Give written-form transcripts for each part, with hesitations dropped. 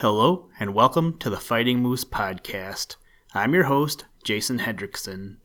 Hello, and welcome to the Fighting Moose Podcast. I'm your host, Jason Hendrickson.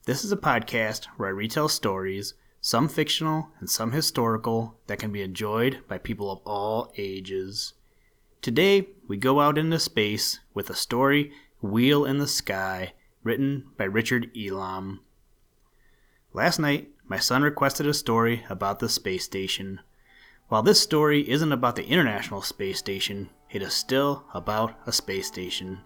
This is a podcast where I retell stories, some fictional and some historical, that can be enjoyed by people of all ages. Today, we go out into space with the story Wheel in the Sky, written by Richard Elam. Last night, my son requested a story about the space station. While this story isn't about the International Space Station, it is still about a space station.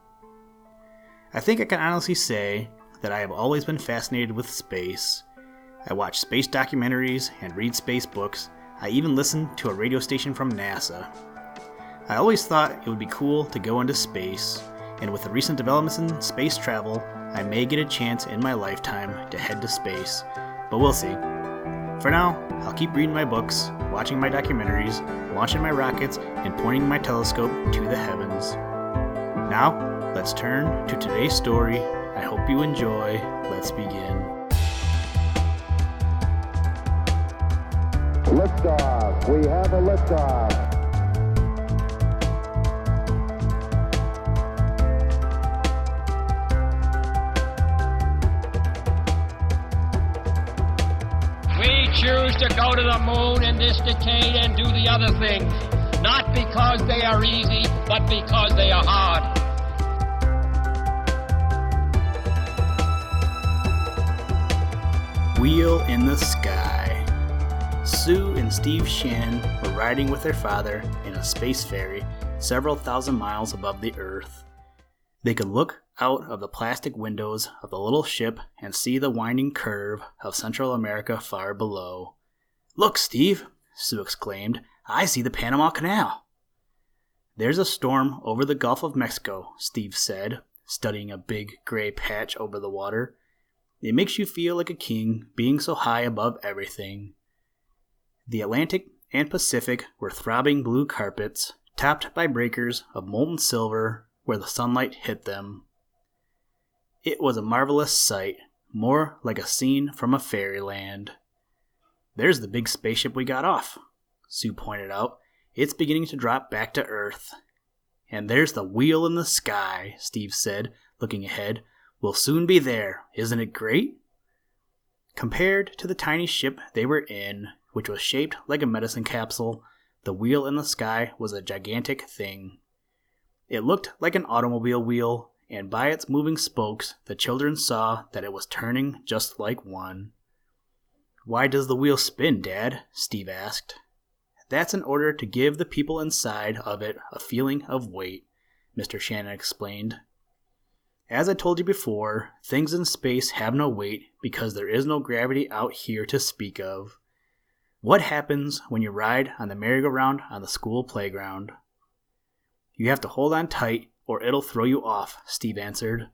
I think I can honestly say that I have always been fascinated with space. I watch space documentaries and read space books. I even listen to a radio station from NASA. I always thought it would be cool to go into space, and with the recent developments in space travel, I may get a chance in my lifetime to head to space, but we'll see. For now, I'll keep reading my books, watching my documentaries, launching my rockets, and pointing my telescope to the heavens. Now, let's turn to today's story. I hope you enjoy. Let's begin. Liftoff. We have a liftoff. Choose to go to the moon in this decade and do the other things, not because they are easy, but because they are hard. Wheel in the Sky. Sue and Steve Shannon were riding with their father in a space ferry several thousand miles above the Earth. They could look out of the plastic windows of the little ship and see the winding curve of Central America far below. "Look, Steve," Sue exclaimed, "I see the Panama Canal." "There's a storm over the Gulf of Mexico," Steve said, studying a big gray patch over the water. "It makes you feel like a king, being so high above everything." The Atlantic and Pacific were throbbing blue carpets, topped by breakers of molten silver where the sunlight hit them. It was a marvelous sight, more like a scene from a fairyland. "There's the big spaceship we got off," Sue pointed out. "It's beginning to drop back to Earth." "And there's the Wheel in the Sky," Steve said, looking ahead. "We'll soon be there. Isn't it great?" Compared to the tiny ship they were in, which was shaped like a medicine capsule, the Wheel in the Sky was a gigantic thing. It looked like an automobile wheel, and by its moving spokes, the children saw that it was turning just like one. "Why does the wheel spin, Dad?" Steve asked. "That's in order to give the people inside of it a feeling of weight," Mr. Shannon explained. "As I told you before, things in space have no weight because there is no gravity out here to speak of. What happens when you ride on the merry-go-round on the school playground?" "You have to hold on tight or it'll throw you off," Steve answered.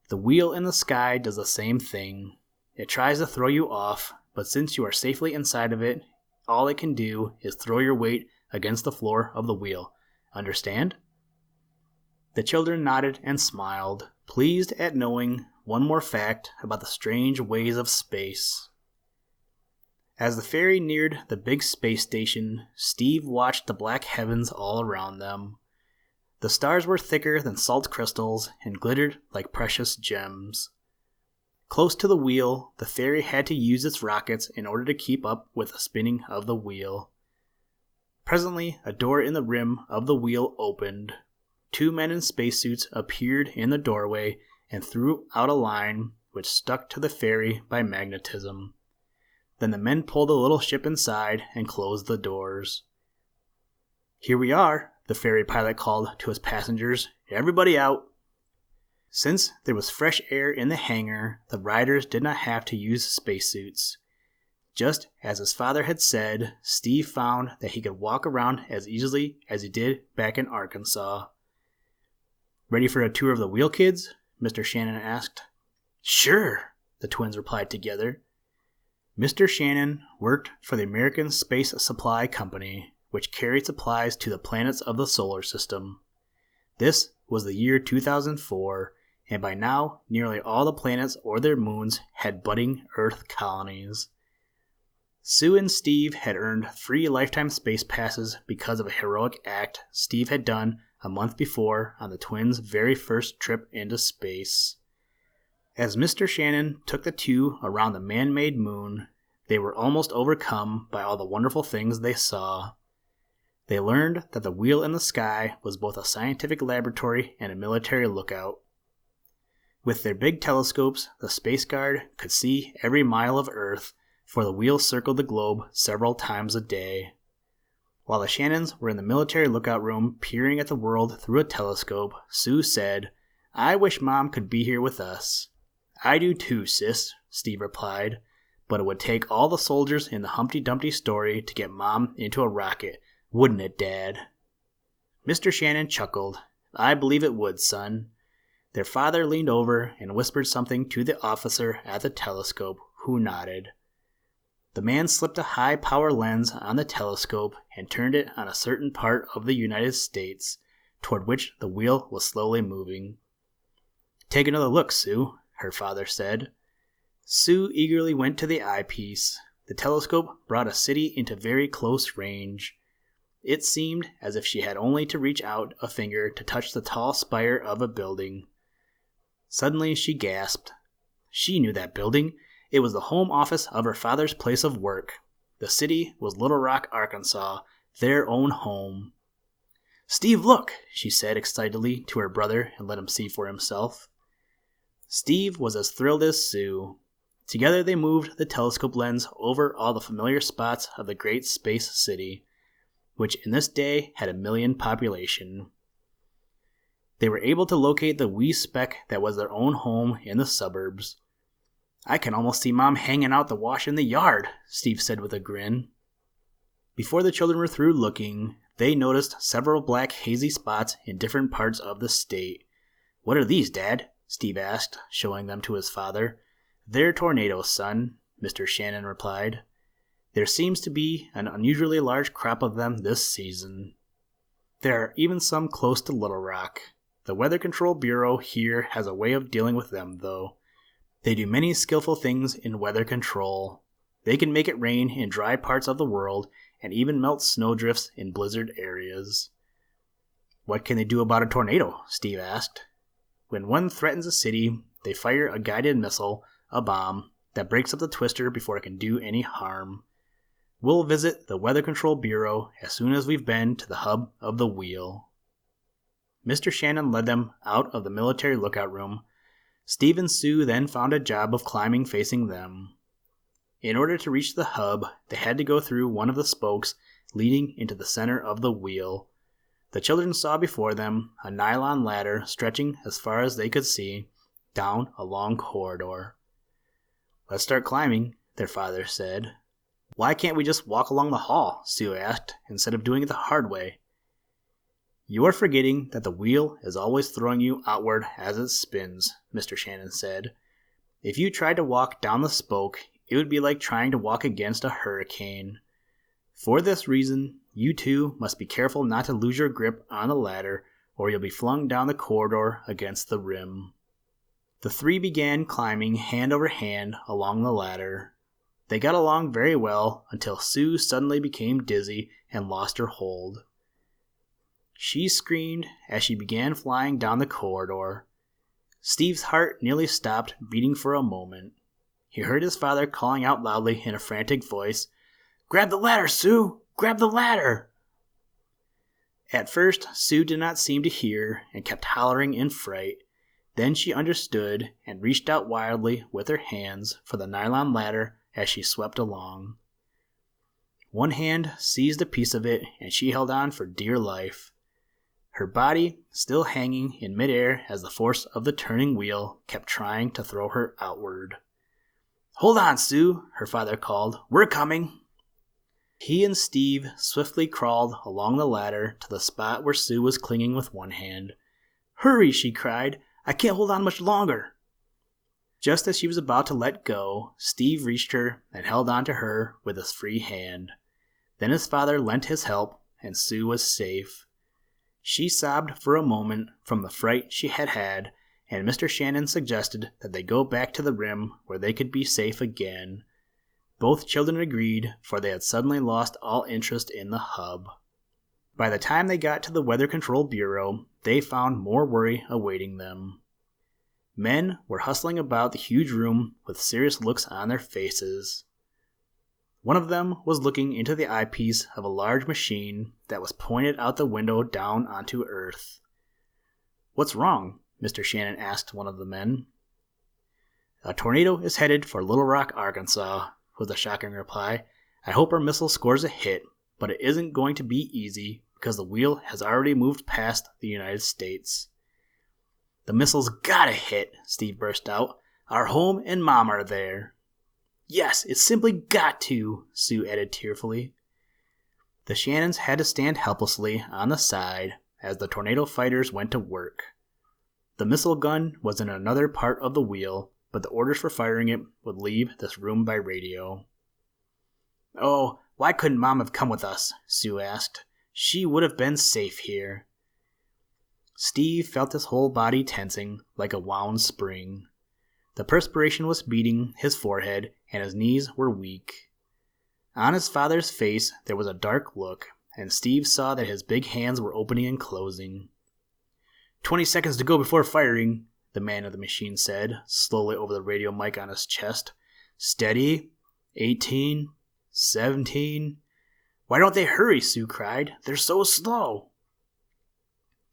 "The Wheel in the Sky does the same thing. It tries to throw you off, but since you are safely inside of it, all it can do is throw your weight against the floor of the wheel. Understand?" The children nodded and smiled, pleased at knowing one more fact about the strange ways of space. As the ferry neared the big space station, Steve watched the black heavens all around them. The stars were thicker than salt crystals and glittered like precious gems. Close to the wheel, the ferry had to use its rockets in order to keep up with the spinning of the wheel. Presently, a door in the rim of the wheel opened. Two men in spacesuits appeared in the doorway and threw out a line which stuck to the ferry by magnetism. Then the men pulled the little ship inside and closed the doors. "Here we are," the ferry pilot called to his passengers. "Everybody out." Since there was fresh air in the hangar, the riders did not have to use spacesuits. Just as his father had said, Steve found that he could walk around as easily as he did back in Arkansas. "Ready for a tour of the wheel, kids?" Mr. Shannon asked. "Sure," the twins replied together. Mr. Shannon worked for the American Space Supply Company, which carried supplies to the planets of the solar system. This was the year 2004, and by now nearly all the planets or their moons had budding Earth colonies. Sue and Steve had earned 3 lifetime space passes because of a heroic act Steve had done a month before on the twins' very first trip into space. As Mr. Shannon took the 2 around the man-made moon, they were almost overcome by all the wonderful things they saw. They learned that the wheel in the sky was both a scientific laboratory and a military lookout. With their big telescopes, the Space Guard could see every mile of Earth, for the wheel circled the globe several times a day. While the Shannons were in the military lookout room peering at the world through a telescope, Sue said, "I wish Mom could be here with us." "I do too, sis," Steve replied, "but it would take all the soldiers in the Humpty Dumpty story to get Mom into a rocket, wouldn't it, Dad?" Mr. Shannon chuckled. "I believe it would, son." Their father leaned over and whispered something to the officer at the telescope, who nodded. The man slipped a high-power lens on the telescope and turned it on a certain part of the United States, toward which the wheel was slowly moving. "Take another look, Sue," her father said. Sue eagerly went to the eyepiece. The telescope brought a city into very close range. It seemed as if she had only to reach out a finger to touch the tall spire of a building. Suddenly she gasped. She knew that building. It was the home office of her father's place of work. The city was Little Rock, Arkansas, their own home. "Steve, look," she said excitedly to her brother and let him see for himself. Steve was as thrilled as Sue. Together they moved the telescope lens over all the familiar spots of the great space city, which in this day had 1 million population. They were able to locate the wee speck that was their own home in the suburbs. "I can almost see Mom hanging out the wash in the yard," Steve said with a grin. Before the children were through looking, they noticed several black hazy spots in different parts of the state. "What are these, Dad?" Steve asked, showing them to his father. "They're tornadoes, son," Mr. Shannon replied. "There seems to be an unusually large crop of them this season. There are even some close to Little Rock. The Weather Control Bureau here has a way of dealing with them, though. They do many skillful things in weather control. They can make it rain in dry parts of the world and even melt snowdrifts in blizzard areas." "What can they do about a tornado?" Steve asked. "When one threatens a city, they fire a guided missile, a bomb, that breaks up the twister before it can do any harm. We'll visit the Weather Control Bureau as soon as we've been to the hub of the wheel." Mr. Shannon led them out of the military lookout room. Steve and Sue then found a job of climbing facing them. In order to reach the hub, they had to go through one of the spokes leading into the center of the wheel. The children saw before them a nylon ladder stretching as far as they could see, down a long corridor. "Let's start climbing," their father said. "Why can't we just walk along the hall?" Sue asked, "instead of doing it the hard way?" "You're forgetting that the wheel is always throwing you outward as it spins," Mr. Shannon said. "If you tried to walk down the spoke, it would be like trying to walk against a hurricane. For this reason, you two must be careful not to lose your grip on the ladder, or you'll be flung down the corridor against the rim." The 3 began climbing hand over hand along the ladder. They got along very well until Sue suddenly became dizzy and lost her hold. She screamed as she began flying down the corridor. Steve's heart nearly stopped beating for a moment. He heard his father calling out loudly in a frantic voice, "Grab the ladder, Sue! Grab the ladder!" At first, Sue did not seem to hear and kept hollering in fright. Then she understood and reached out wildly with her hands for the nylon ladder as she swept along. One hand seized a piece of it and she held on for dear life. Her body still hanging in midair as the force of the turning wheel kept trying to throw her outward. "Hold on, Sue," her father called. "We're coming." He and Steve swiftly crawled along the ladder to the spot where Sue was clinging with one hand. "Hurry," she cried. "I can't hold on much longer." Just as she was about to let go, Steve reached her and held on to her with his free hand. Then his father lent his help, and Sue was safe. She sobbed for a moment from the fright she had had, and Mr. Shannon suggested that they go back to the rim where they could be safe again. Both children agreed, for they had suddenly lost all interest in the hub. By the time they got to the Weather Control Bureau, they found more worry awaiting them. Men were hustling about the huge room with serious looks on their faces. One of them was looking into the eyepiece of a large machine that was pointed out the window down onto Earth. "What's wrong?" Mr. Shannon asked one of the men. "A tornado is headed for Little Rock, Arkansas," was the shocking reply. "I hope our missile scores a hit, but it isn't going to be easy because the wheel has already moved past the United States." "The missile's gotta hit," Steve burst out. "Our home and Mom are there." "Yes, it's simply got to," Sue added tearfully. The Shannons had to stand helplessly on the side as the tornado fighters went to work. The missile gun was in another part of the wheel, but the orders for firing it would leave this room by radio. "Oh, why couldn't Mom have come with us?" Sue asked. "She would have been safe here." Steve felt his whole body tensing like a wound spring. The perspiration was beading his forehead, and his knees were weak. On his father's face there was a dark look, and Steve saw that his big hands were opening and closing. 20 seconds to go before firing," the man of the machine said, slowly over the radio mic on his chest. "Steady. 18. 17. "Why don't they hurry?" Sue cried. "They're so slow."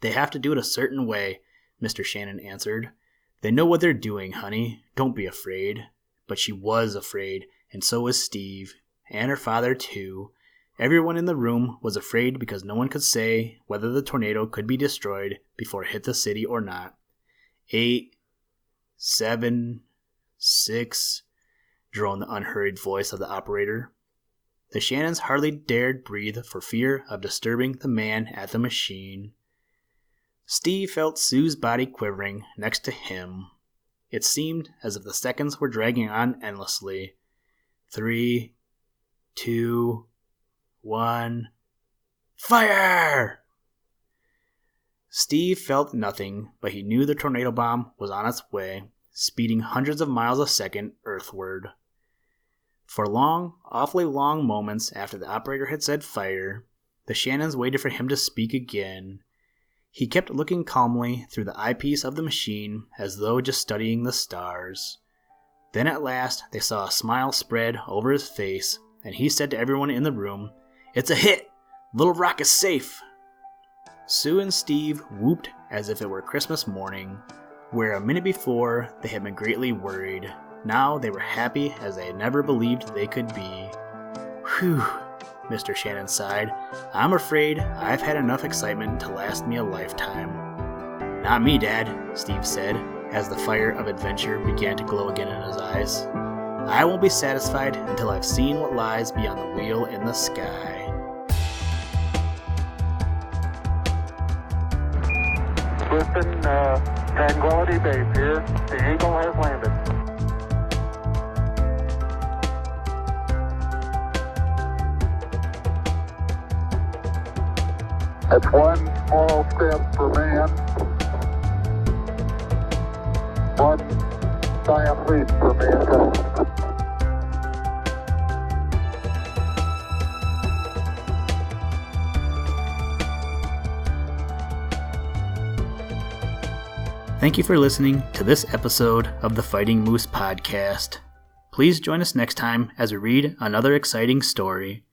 "They have to do it a certain way," Mr. Shannon answered. "They know what they're doing, honey. Don't be afraid." But she was afraid, and so was Steve, and her father too. Everyone in the room was afraid because no one could say whether the tornado could be destroyed before it hit the city or not. 8, 7, 6, droned the unhurried voice of the operator. The Shannons hardly dared breathe for fear of disturbing the man at the machine. Steve felt Sue's body quivering next to him. It seemed as if the seconds were dragging on endlessly. 3, 2, 1. Fire! Steve felt nothing, but he knew the tornado bomb was on its way, speeding hundreds of miles a second earthward. For long, awfully long moments after the operator had said fire, the Shannons waited for him to speak again. He kept looking calmly through the eyepiece of the machine as though just studying the stars. Then at last they saw a smile spread over his face, and he said to everyone in the room, "It's a hit! Little Rock is safe!" Sue and Steve whooped as if it were Christmas morning. Where a minute before they had been greatly worried, now they were happy as they had never believed they could be. "Whew," Mr. Shannon sighed. "I'm afraid I've had enough excitement to last me a lifetime." "Not me, Dad," Steve said, as the fire of adventure began to glow again in his eyes. "I won't be satisfied until I've seen what lies beyond the wheel in the sky." Houston, Tranquility Base here. The Eagle has landed. That's one small step for man, one giant leap for mankind. Thank you for listening to this episode of the Fighting Moose podcast. Please join us next time as we read another exciting story.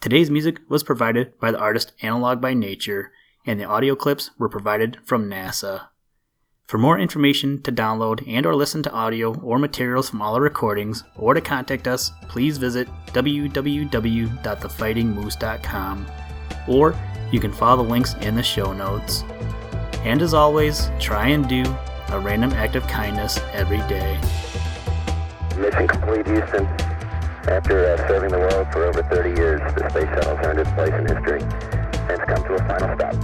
Today's music was provided by the artist Analog by Nature, and the audio clips were provided from NASA. For more information to download and or listen to audio or materials from all our recordings, or to contact us, please visit www.thefightingmoose.com, or you can follow the links in the show notes. And as always, try and do a random act of kindness every day. Mission complete, Houston. After serving the world for over 30 years, the space shuttle's earned its place in history and it's come to a final stop.